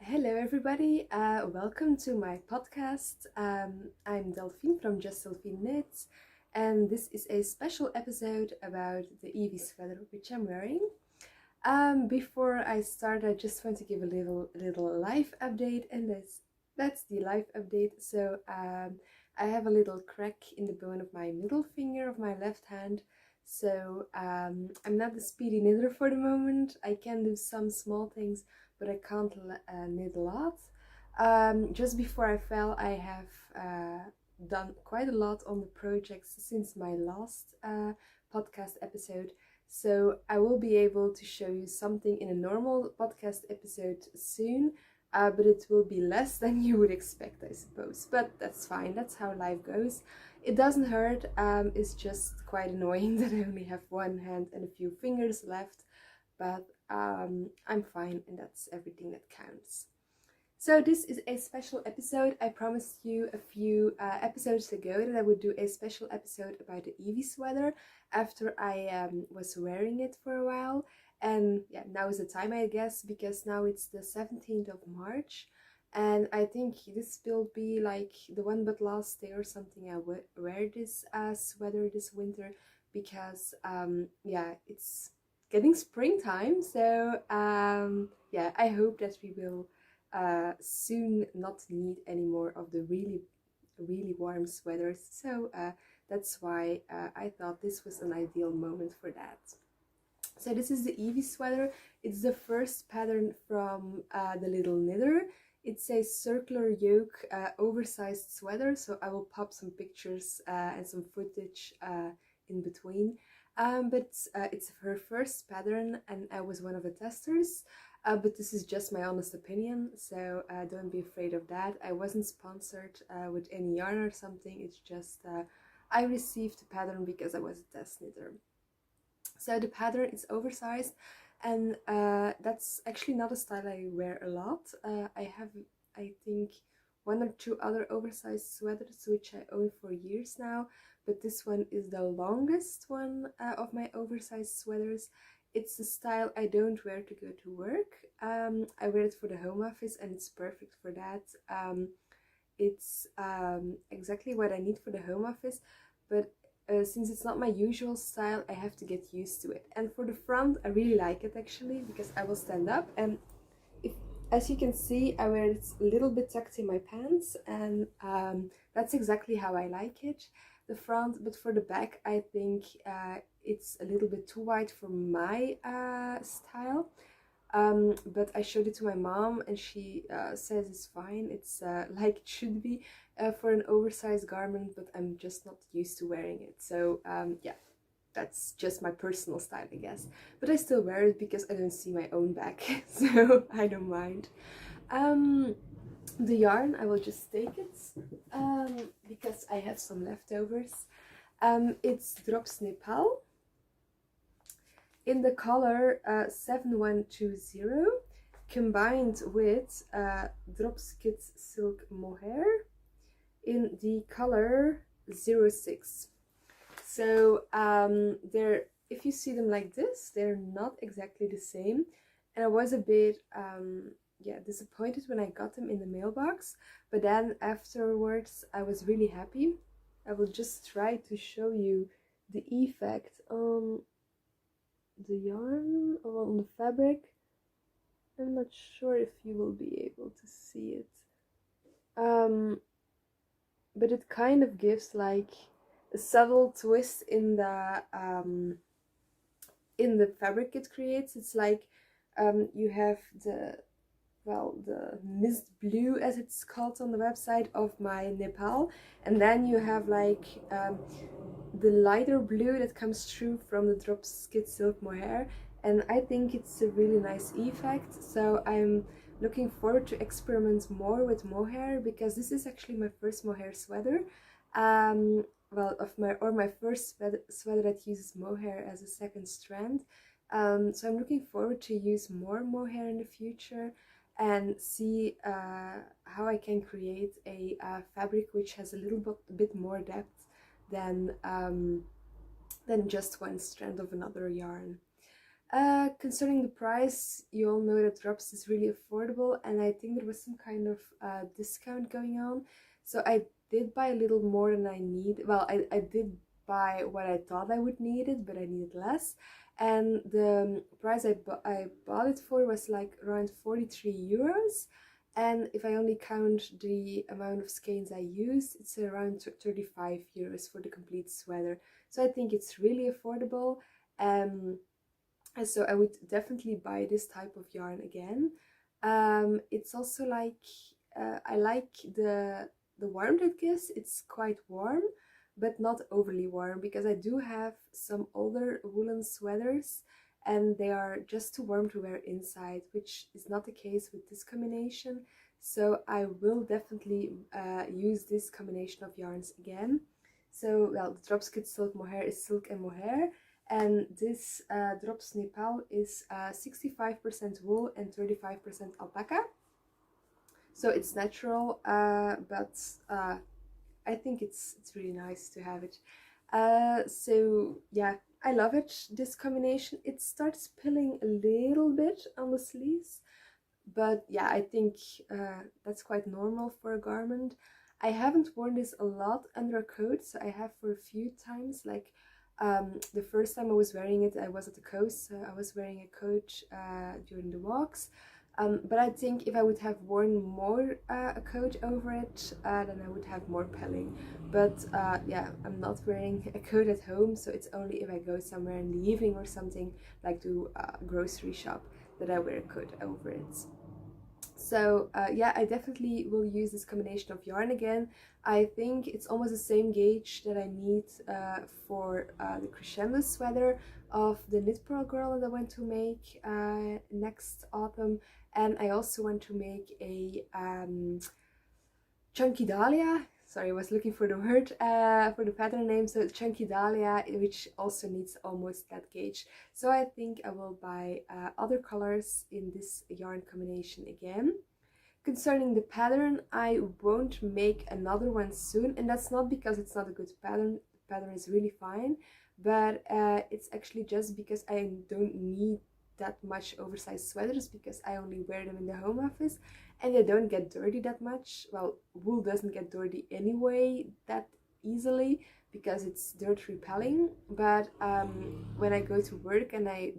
Hello, everybody. Welcome to my podcast. I'm Delphine from Just Delphine Knits, and this is a special episode about the Evie sweater which I'm wearing. Before I start, I just want to give a little life update, and that's the life update. So I have a little crack in the bone of my middle finger of my left hand. So I'm not the speedy knitter for the moment. I can do some small things, but I can't knit a lot. Just before I fell, I have done quite a lot on the projects since my last podcast episode. So I will be able to show you something in a normal podcast episode soon, but it will be less than you would expect, I suppose. But that's fine, that's how life goes. It doesn't hurt, it's just quite annoying that I only have one hand and a few fingers left, but I'm fine, and that's everything that counts. So this is a special episode. I promised you a few episodes ago that I would do a special episode about the Evie sweater after I was wearing it for a while. And yeah, now is the time, I guess, because now it's the 17th of March. And I think this will be like the one but last day or something I wear this sweater this winter, because yeah, it's getting springtime. So yeah, I hope that we will soon not need any more of the really warm sweaters. So that's why I thought this was an ideal moment for that. So this is the Evie sweater. It's the first pattern from the Little Knitter. It's a circular yoke oversized sweater, so I will pop some pictures and some footage in between. But it's her first pattern, and I was one of the testers. But this is just my honest opinion, so don't be afraid of that. I wasn't sponsored with any yarn or something. It's just I received the pattern because I was a test knitter. So the pattern is oversized, and that's actually not a style I wear a lot. I have, I think, one or two other oversized sweaters which I own for years now, but this one is the longest one of my oversized sweaters. It's the style I don't wear to go to work. I wear it for the home office, and it's perfect for that. It's exactly what I need for the home office, but since it's not my usual style, I have to get used to it. And for the front, I really like it actually, because I will stand up, and if, as you can see, I wear it a little bit tucked in my pants, and that's exactly how I like it, the front. But for the back, I think it's a little bit too wide for my style. But I showed it to my mom, and she says it's fine. It's like it should be for an oversized garment, but I'm just not used to wearing it. So yeah, that's just my personal style, I guess. But I still wear it because I don't see my own back, so I don't mind. The yarn, I will just take it because I have some leftovers. It's Drops Nepal in the color 7120, combined with Drops Kids Silk Mohair in the color 06. So they're, if you see them like this, they're not exactly the same, and I was a bit yeah, disappointed when I got them in the mailbox, but then afterwards I was really happy. I will just try to show you the effect on the yarn, on the fabric. I'm not sure if you will be able to see it, but it kind of gives like a subtle twist in the fabric it creates. It's like you have the, well, the mist blue, as it's called on the website, of my Nepal, and then you have like the lighter blue that comes through from the Drops Kids Silk Mohair, and I think it's a really nice effect. So I'm looking forward to experiment more with mohair, because this is actually my first mohair sweater. Well, my first sweater that uses mohair as a second strand. So I'm looking forward to use more mohair in the future and see how I can create a fabric which has a little bit more depth than just one strand of another yarn. Concerning the price, you all know that Drops is really affordable, and I think there was some kind of discount going on. So I did buy a little more than I need. Well, I did buy what I thought I would need it, but I needed less. And the price I bought it for was like around 43 euros. And if I only count the amount of skeins I used, it's around 35 euros for the complete sweater. So I think it's really affordable. And so I would definitely buy this type of yarn again. It's also like I like the warmth it gives. It's quite warm, but not overly warm, because I do have some older woolen sweaters and they are just too warm to wear inside, which is not the case with this combination. So I will definitely use this combination of yarns again. So, well, the Dropskid Silk Mohair is silk and mohair, and this Drops Nepal is 65% wool and 35% alpaca. So it's natural, but I think it's really nice to have it. So yeah, I love it, this combination. It starts pilling a little bit on the sleeves, but yeah, I think that's quite normal for a garment. I haven't worn this a lot under a coat, so I have for a few times. Like the first time I was wearing it, I was at the coast, so I was wearing a coat during the walks. But I think if I would have worn more a coat over it, then I would have more pilling. But yeah, I'm not wearing a coat at home, so it's only if I go somewhere in the evening or something, like to a grocery shop, that I wear a coat over it. So yeah, I definitely will use this combination of yarn again. I think it's almost the same gauge that I need for the crescendo sweater of the Knit Pearl Girl that I want to make next autumn. And I also want to make a Chunky Dahlia. Sorry, I was looking for the word for the pattern name. So Chunky Dahlia, which also needs almost that gauge. So I think I will buy other colors in this yarn combination again. Concerning the pattern, I won't make another one soon, and that's not because it's not a good pattern. The pattern is really fine, but it's actually just because I don't need that much oversized sweaters, because I only wear them in the home office and they don't get dirty that much. Well, wool doesn't get dirty anyway that easily because it's dirt repelling, but when I go to work and I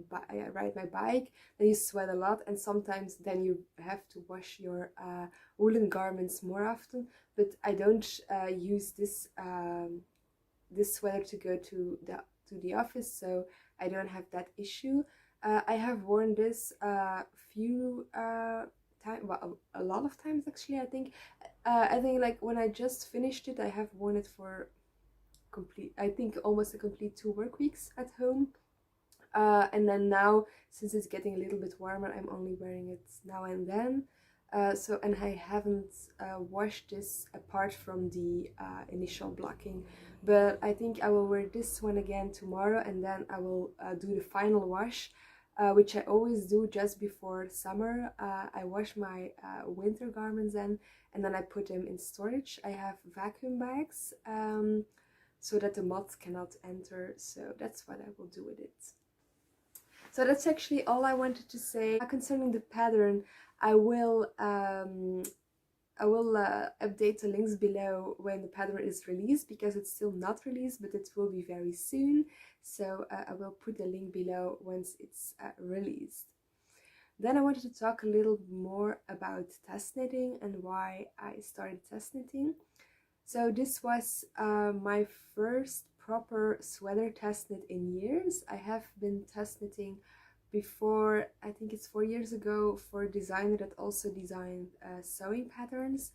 ride my bike, then you sweat a lot, and sometimes then you have to wash your woolen garments more often. But I don't use this this sweater to go to the office, so I don't have that issue. I have worn this a few times, well, a lot of times actually. I think like when I just finished it, I have worn it for I think almost a complete 2 work weeks at home. And then now, since it's getting a little bit warmer, I'm only wearing it now and then. And I haven't washed this apart from the initial blocking, but I think I will wear this one again tomorrow, and then I will do the final wash, which I always do just before summer. I wash my winter garments then, and then I put them in storage. I have vacuum bags so that the moths cannot enter, so that's what I will do with it. So that's actually all I wanted to say. Concerning the pattern, I will update the links below when the pattern is released, because it's still not released, but it will be very soon. So I will put the link below once it's released. Then I wanted to talk a little more about test knitting and why I started test knitting. So this was my first proper sweater test knit in years. I have been test knitting before, I think it's 4 years ago, for a designer that also designed sewing patterns,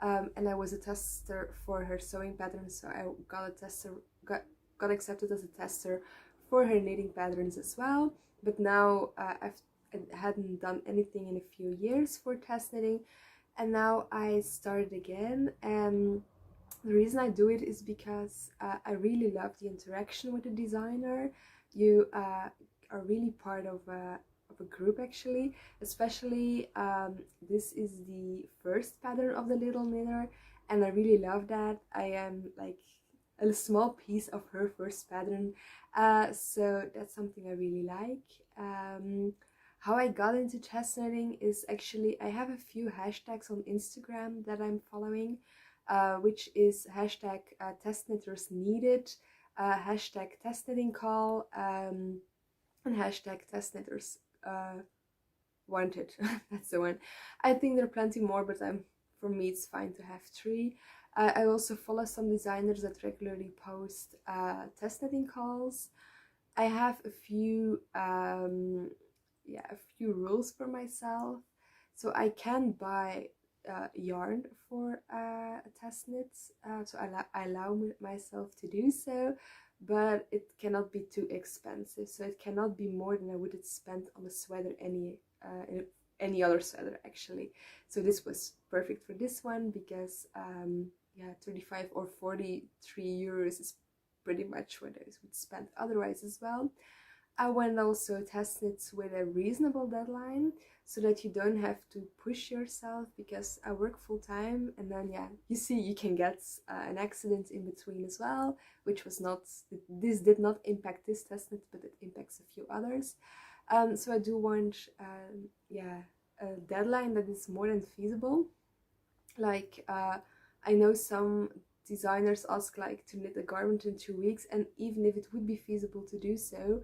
and I was a tester for her sewing patterns, so I got accepted as a tester for her knitting patterns as well. But now I hadn't done anything in a few years for test knitting, and now I started again. And the reason I do it is because I really love the interaction with the designer. You are really part of a group actually, especially this is the first pattern of the Little Knitter, and I really love that. I am like a small piece of her first pattern. So that's something I really like. How I got into chest knitting is actually, I have a few hashtags on Instagram that I'm following, which is hashtag test knitters needed, hashtag test knitting call, and hashtag test knitters wanted. That's the one. I think there are plenty more, but for me it's fine to have 3. I also follow some designers that regularly post test knitting calls. I have a few rules for myself. So I can buy yarn for a test knit, so I allow myself to do so, but it cannot be too expensive. So it cannot be more than I would have spent on a sweater any other sweater actually. So this was perfect for this one because 35 or 43 euros is pretty much what I would spend otherwise as well. I want also test knits with a reasonable deadline so that you don't have to push yourself, because I work full time, and then you can get an accident in between as well, which was not, this did not impact this test knit, but it impacts a few others. So I do want a deadline that is more than feasible. Like I know some designers ask like to knit a garment in 2 weeks, and even if it would be feasible to do so,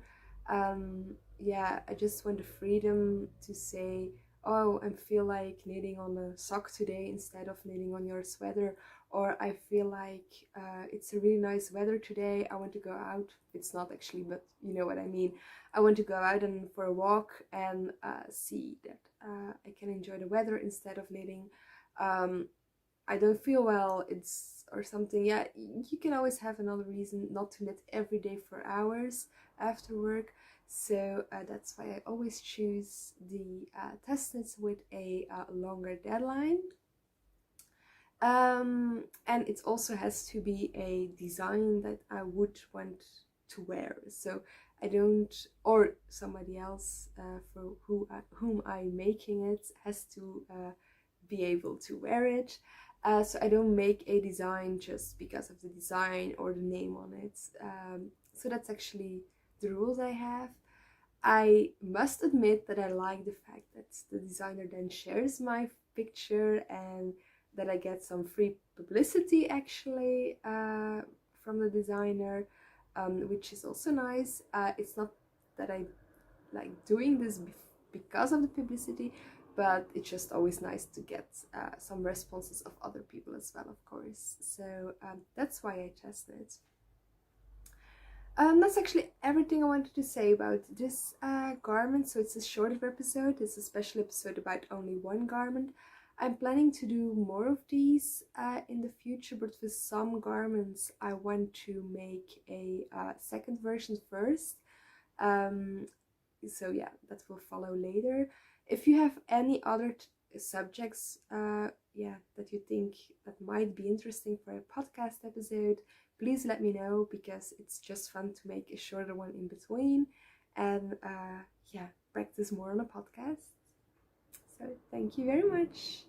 I just want the freedom to say, oh, I feel like knitting on a sock today instead of knitting on your sweater, or I feel like it's a really nice weather today, I want to go out. It's not actually, but you know what I mean. I want to go out and for a walk and see that I can enjoy the weather instead of knitting. I don't feel well, or something. Yeah, you can always have another reason not to knit every day for hours after work. So that's why I always choose the test knits with a longer deadline. And it also has to be a design that I would want to wear. So I don't, or somebody else for whom I'm making it has to be able to wear it. So I don't make a design just because of the design or the name on it. So that's actually the rules I have. I must admit that I like the fact that the designer then shares my picture and that I get some free publicity actually from the designer, which is also nice. It's not that I like doing this because of the publicity, but it's just always nice to get some responses of other people as well, of course. So that's why I test it. That's actually everything I wanted to say about this garment. So it's a shorter episode. It's a special episode about only one garment. I'm planning to do more of these in the future, but with some garments I want to make a second version first. So yeah, that will follow later. If you have any other subjects that you think that might be interesting for a podcast episode, please let me know, because it's just fun to make a shorter one in between and practice more on a podcast. So thank you very much.